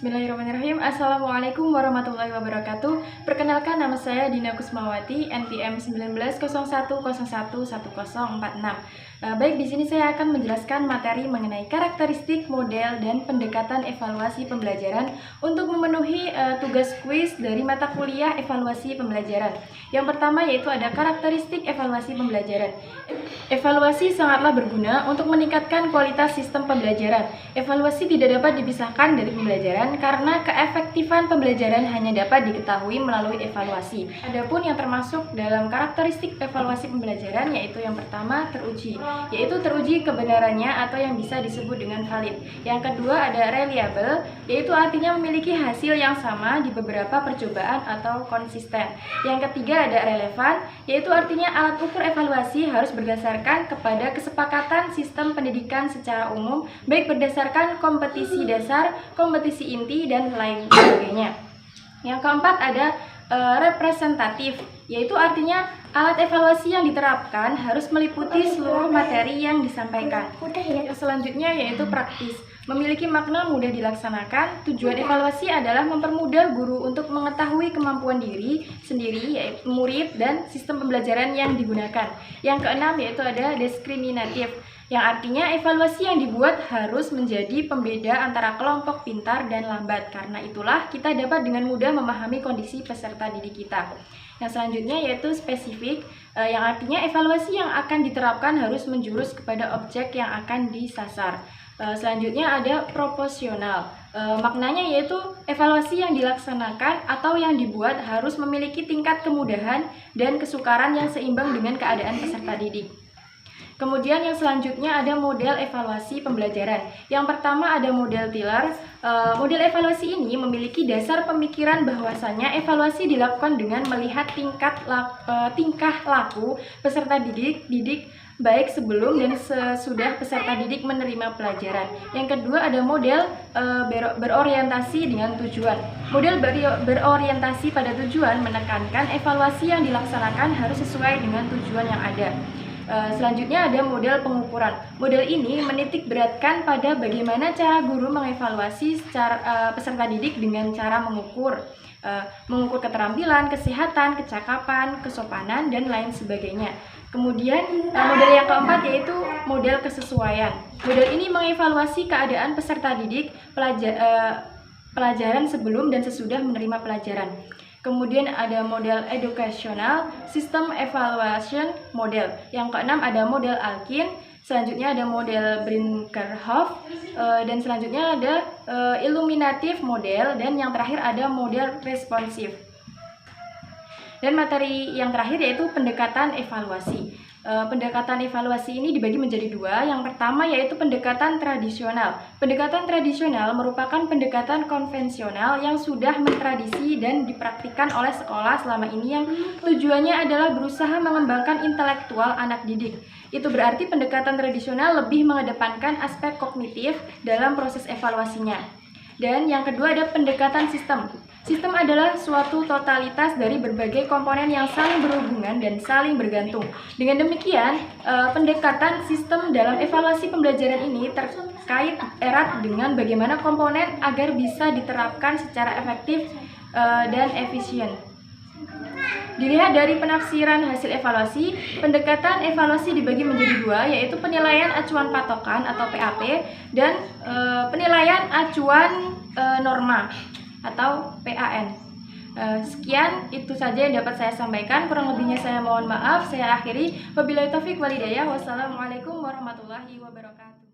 Bismillahirrahmanirrahim. Assalamualaikum warahmatullahi wabarakatuh. Perkenalkan, nama saya Dina Kusmawati, NPM 1901011046. Baik, di sini saya akan menjelaskan materi mengenai karakteristik, model, dan pendekatan evaluasi pembelajaran untuk memenuhi tugas kuis dari mata kuliah evaluasi pembelajaran. Yang pertama yaitu ada karakteristik evaluasi pembelajaran. Evaluasi sangatlah berguna untuk meningkatkan kualitas sistem pembelajaran. Evaluasi tidak dapat dipisahkan dari pembelajaran karena keefektifan pembelajaran hanya dapat diketahui melalui evaluasi. Adapun yang termasuk dalam karakteristik evaluasi pembelajaran yaitu yang pertama teruji, yaitu teruji kebenarannya atau yang bisa disebut dengan valid. Yang kedua ada reliable, yaitu artinya memiliki hasil yang sama di beberapa percobaan atau konsisten. Yang ketiga ada relevan, yaitu artinya alat ukur evaluasi harus berdasarkan kepada kesepakatan sistem pendidikan secara umum, baik berdasarkan kompetisi dasar, kompetisi inti, dan lain sebagainya. Yang keempat ada representatif, yaitu artinya alat evaluasi yang diterapkan harus meliputi seluruh materi yang disampaikan. Yang selanjutnya yaitu praktis, memiliki makna mudah dilaksanakan. Tujuan evaluasi adalah mempermudah guru untuk mengetahui kemampuan diri sendiri, yaitu murid, dan sistem pembelajaran yang digunakan. Yang keenam yaitu ada diskriminatif, yang artinya evaluasi yang dibuat harus menjadi pembeda antara kelompok pintar dan lambat. Karena itulah kita dapat dengan mudah memahami kondisi peserta didik kita. Yang selanjutnya yaitu spesifik, yang artinya evaluasi yang akan diterapkan harus menjurus kepada objek yang akan disasar. Selanjutnya ada proporsional, maknanya yaitu evaluasi yang dilaksanakan atau yang dibuat harus memiliki tingkat kemudahan dan kesukaran yang seimbang dengan keadaan peserta didik. Kemudian yang selanjutnya ada model evaluasi pembelajaran. Yang pertama ada model Tiller. Model evaluasi ini memiliki dasar pemikiran bahwasanya evaluasi dilakukan dengan melihat tingkah laku peserta didik baik sebelum dan sesudah peserta didik menerima pelajaran. Yang kedua ada model berorientasi dengan tujuan. Model berorientasi pada tujuan menekankan evaluasi yang dilaksanakan harus sesuai dengan tujuan yang ada. Selanjutnya ada model pengukuran. Model ini menitik beratkan pada bagaimana cara guru mengevaluasi peserta didik dengan cara mengukur keterampilan, kesehatan, kecakapan, kesopanan, dan lain sebagainya. Kemudian model yang keempat yaitu model kesesuaian. Model ini mengevaluasi keadaan peserta didik pelajaran sebelum dan sesudah menerima pelajaran. Kemudian ada model educational system evaluation model. Yang keenam ada model Alkin, selanjutnya ada model Brinkerhoff, dan selanjutnya ada illuminative model, dan yang terakhir ada model responsif. Dan materi yang terakhir yaitu pendekatan evaluasi. Pendekatan evaluasi ini dibagi menjadi dua. Yang pertama yaitu pendekatan tradisional. Pendekatan tradisional merupakan pendekatan konvensional yang sudah mentradisi dan dipraktikkan oleh sekolah selama ini, yang tujuannya adalah berusaha mengembangkan intelektual anak didik. Itu berarti pendekatan tradisional lebih mengedepankan aspek kognitif dalam proses evaluasinya. Dan yang kedua ada pendekatan sistem. Sistem adalah suatu totalitas dari berbagai komponen yang saling berhubungan dan saling bergantung. Dengan demikian, pendekatan sistem dalam evaluasi pembelajaran ini terkait erat dengan bagaimana komponen agar bisa diterapkan secara efektif dan efisien. Dilihat dari penafsiran hasil evaluasi, pendekatan evaluasi dibagi menjadi dua, yaitu penilaian acuan patokan atau PAP dan penilaian acuan norma atau PAN. Sekian itu saja yang dapat saya sampaikan. Kurang lebihnya saya mohon maaf. Saya akhiri. Wabillahi taufik walhidayah. Wassalamualaikum warahmatullahi wabarakatuh.